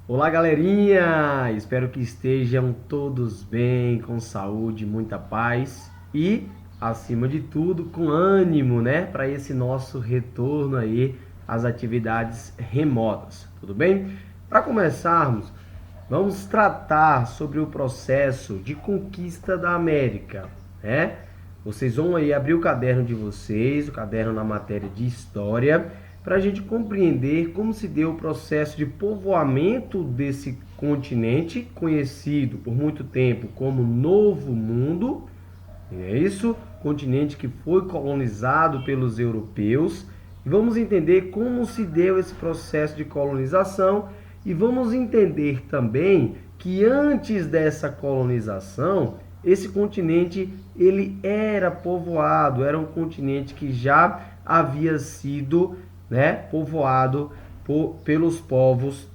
Olá, galerinha! Espero que estejam todos bem, com saúde, muita paz e, acima de tudo, com ânimo, né? Para esse nosso retorno aí às atividades remotas, tudo bem? Para começarmos, vamos tratar sobre o processo de conquista da América, né? Vocês vão aí abrir o caderno de vocês, o caderno na matéria de História, para a gente compreender como se deu o processo de povoamento desse continente, conhecido por muito tempo como Novo Mundo, é isso? Continente que foi colonizado pelos europeus. E vamos entender como se deu esse processo de colonização e vamos entender também que antes dessa colonização, esse continente ele era povoado, era um continente que já havia sido, né, povoado pelos povos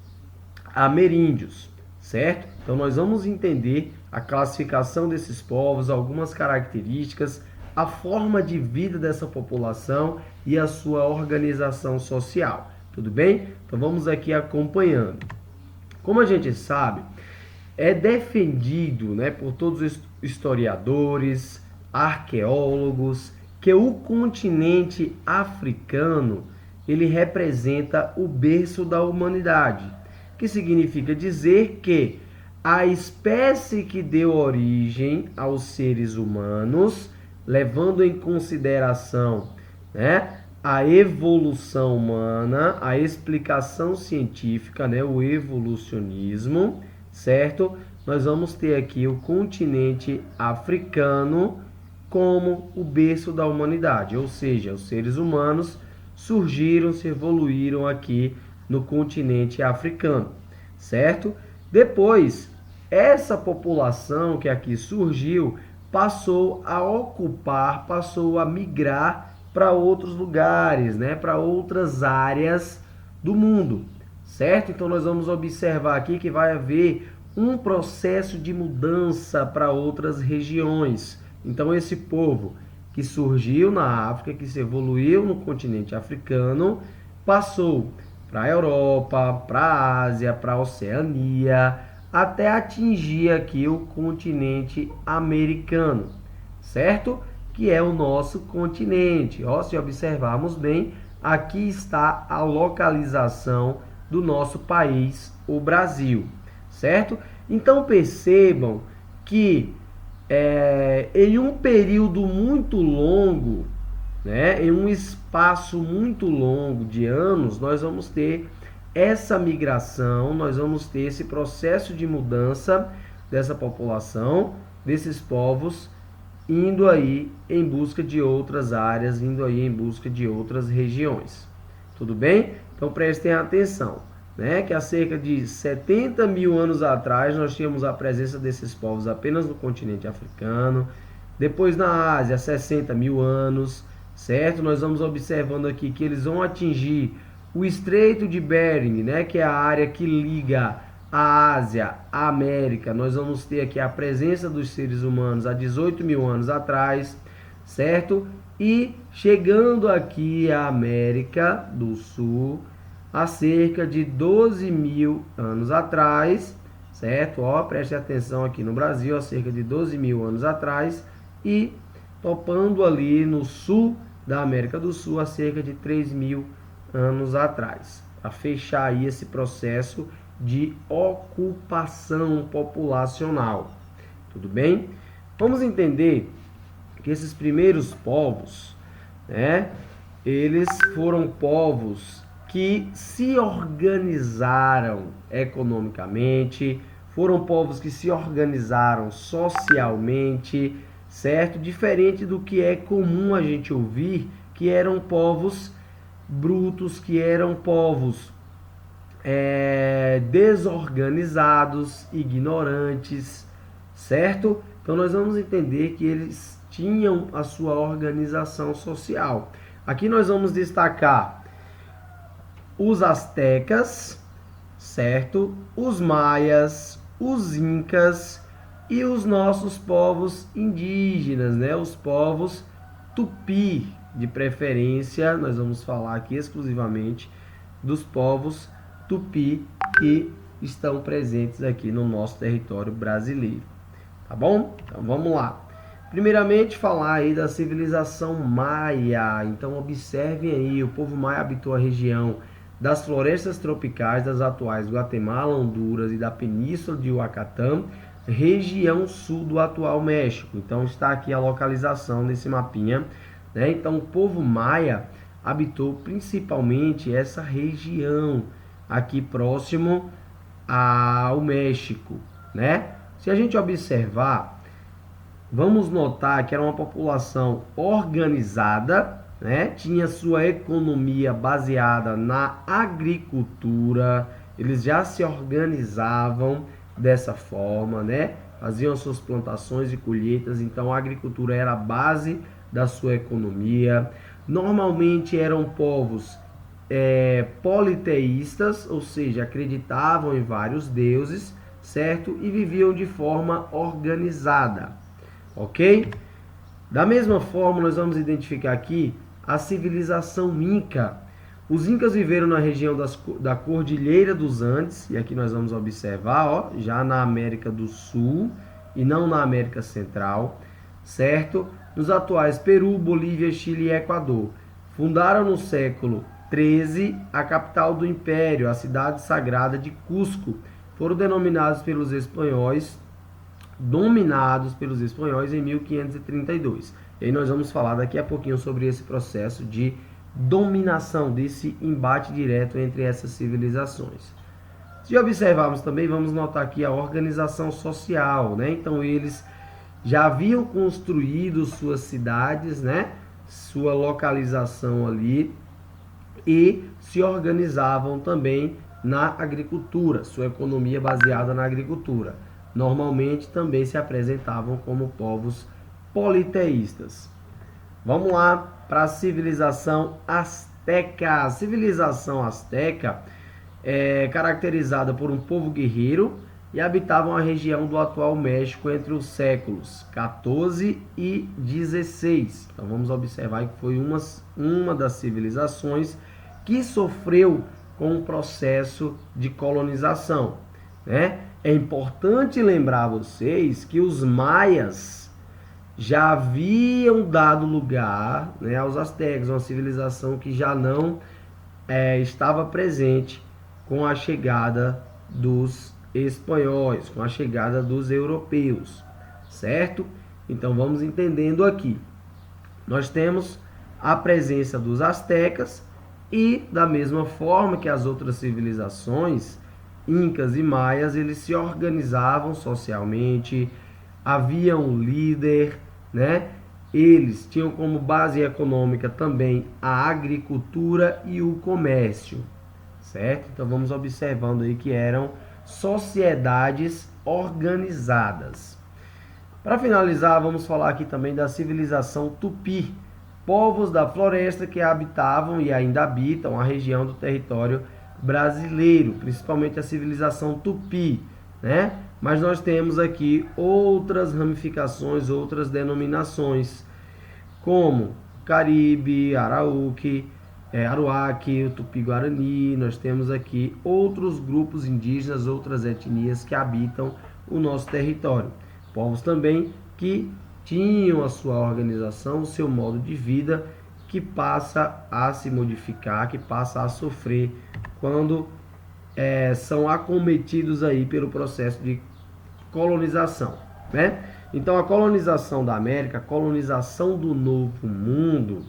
ameríndios, certo? Então nós vamos entender a classificação desses povos, algumas características, a forma de vida dessa população e a sua organização social. Tudo bem? Então vamos aqui acompanhando. Como a gente sabe, é defendido, né, por todos os historiadores, arqueólogos, que o continente africano ele representa o berço da humanidade, que significa dizer que a espécie que deu origem aos seres humanos, levando em consideração, né, a evolução humana, a explicação científica, né, o evolucionismo, certo? Nós vamos ter aqui o continente africano como o berço da humanidade, ou seja, os seres humanos surgiram, se evoluíram aqui no continente africano, certo? Depois, essa população que aqui surgiu passou a ocupar, passou a migrar para outros lugares, né? Para outras áreas do mundo, certo? Então nós vamos observar aqui que vai haver um processo de mudança para outras regiões. Então esse povo que surgiu na África, que se evoluiu no continente africano, passou para a Europa, para a Ásia, para a Oceania, até atingir aqui o continente americano, certo? Que é o nosso continente. Ó, se observarmos bem, aqui está a localização do nosso país, o Brasil, certo? Então percebam que em um período muito longo, né, em um espaço muito longo de anos, nós vamos ter essa migração, nós vamos ter esse processo de mudança dessa população, desses povos, indo aí em busca de outras áreas, indo aí em busca de outras regiões. Tudo bem? Então prestem atenção, né? Que há cerca de 70 mil anos atrás nós tínhamos a presença desses povos apenas no continente africano. Depois na Ásia, 60 mil anos, certo? Nós vamos observando aqui que eles vão atingir o Estreito de Bering, né? Que é a área que liga a Ásia, a América. Nós vamos ter aqui a presença dos seres humanos há 18 mil anos atrás, certo? E chegando aqui à América do Sul, há cerca de 12 mil anos atrás, certo? Ó, preste atenção aqui no Brasil, há cerca de 12 mil anos atrás, e topando ali no sul da América do Sul, há cerca de 3 mil anos atrás, para fechar aí esse processo de ocupação populacional. Tudo bem? Vamos entender que esses primeiros povos, né, eles foram povos que se organizaram economicamente, foram povos que se organizaram socialmente, certo? Diferente do que é comum a gente ouvir, que eram povos brutos, que eram povos desorganizados, ignorantes, certo? Então nós vamos entender que eles tinham a sua organização social. Aqui nós vamos destacar os astecas, certo? Os maias, os incas e os nossos povos indígenas, né? Os povos tupi, de preferência, nós vamos falar aqui exclusivamente dos povos tupi que estão presentes aqui no nosso território brasileiro. Tá bom? Então vamos lá. Primeiramente falar aí da civilização maia. Então observem aí, o povo maia habitou a região das florestas tropicais das atuais Guatemala, Honduras e da península de Yucatán, região sul do atual México. Então está aqui a localização desse mapinha, né? Então o povo maia habitou principalmente essa região aqui próximo ao México, né? Se a gente observar, vamos notar que era uma população organizada, né? Tinha sua economia baseada na agricultura, eles já se organizavam dessa forma, né? Faziam suas plantações e colheitas, então a agricultura era a base da sua economia. Normalmente eram povos politeístas, ou seja, acreditavam em vários deuses, certo? E viviam de forma organizada, ok? Da mesma forma, nós vamos identificar aqui a civilização Inca. Os Incas viveram na região da Cordilheira dos Andes, e aqui nós vamos observar, ó, já na América do Sul e não na América Central, certo? Nos atuais Peru, Bolívia, Chile e Equador. Fundaram no século XIII a capital do império, a cidade sagrada de Cusco. Foram dominados pelos espanhóis em 1532. E aí nós vamos falar daqui a pouquinho sobre esse processo de dominação, desse embate direto entre essas civilizações. Se observarmos também, vamos notar aqui a organização social, né? Então eles já haviam construído suas cidades, né? Sua localização ali, e se organizavam também na agricultura, sua economia baseada na agricultura. Normalmente também se apresentavam como povos politeístas. Vamos lá para a civilização asteca. A civilização asteca é caracterizada por um povo guerreiro e habitavam a região do atual México entre os séculos 14 e 16. Então vamos observar que foi uma das civilizações que sofreu com o processo de colonização, né? É importante lembrar a vocês que os maias já haviam dado lugar, né, aos astecas, uma civilização que já não estava presente com a chegada dos espanhóis, com a chegada dos europeus, certo? Então vamos entendendo aqui. Nós temos a presença dos astecas e, da mesma forma que as outras civilizações, incas e maias, eles se organizavam socialmente, havia um líder, né? Eles tinham como base econômica também a agricultura e o comércio, certo? Então vamos observando aí que eram sociedades organizadas. Para finalizar, vamos falar aqui também da civilização Tupi, povos da floresta que habitavam e ainda habitam a região do território brasileiro, principalmente a civilização Tupi, né? Mas nós temos aqui outras ramificações, outras denominações, como Caribe, Arauque, Aruaque, o Tupi-Guarani. Nós temos aqui outros grupos indígenas, outras etnias que habitam o nosso território. Povos também que tinham a sua organização, o seu modo de vida, que passa a se modificar, que passa a sofrer quando são acometidos aí pelo processo de colonização, né? Então a colonização da América, a colonização do Novo Mundo,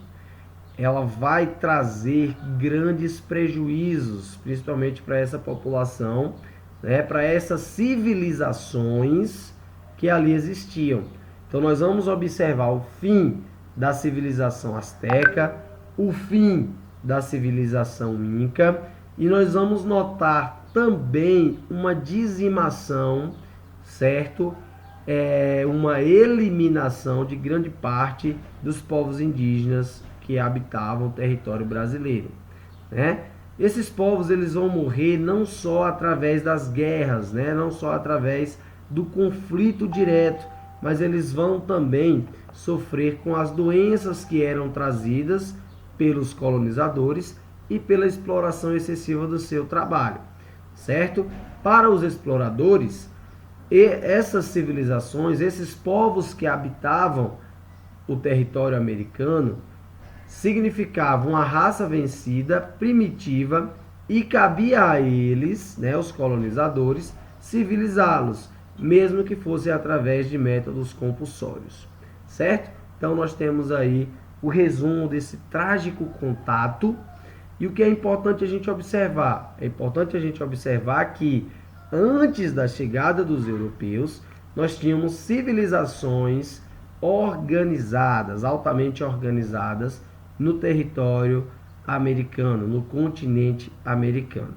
ela vai trazer grandes prejuízos, principalmente para essa população, né? Para essas civilizações que ali existiam. Então nós vamos observar o fim da civilização asteca, o fim da civilização inca, e nós vamos notar também uma dizimação, certo? Uma eliminação de grande parte dos povos indígenas que habitavam o território brasileiro, né? Esses povos, eles vão morrer não só através das guerras, né? Não só através do conflito direto, mas eles vão também sofrer com as doenças que eram trazidas pelos colonizadores e pela exploração excessiva do seu trabalho, certo? Para os exploradores, e essas civilizações, esses povos que habitavam o território americano, significavam uma raça vencida, primitiva, e cabia a eles, né, os colonizadores, civilizá-los, mesmo que fosse através de métodos compulsórios, certo? Então nós temos aí o resumo desse trágico contato. E o que é importante a gente observar? É importante a gente observar que antes da chegada dos europeus, nós tínhamos civilizações organizadas, altamente organizadas, no território americano, no continente americano.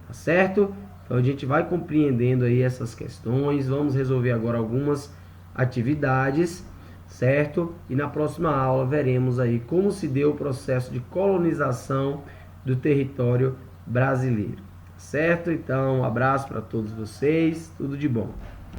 Tá certo? Então a gente vai compreendendo aí essas questões, vamos resolver agora algumas atividades, certo? E na próxima aula veremos aí como se deu o processo de colonização do território brasileiro. Certo? Então, um abraço para todos vocês, tudo de bom.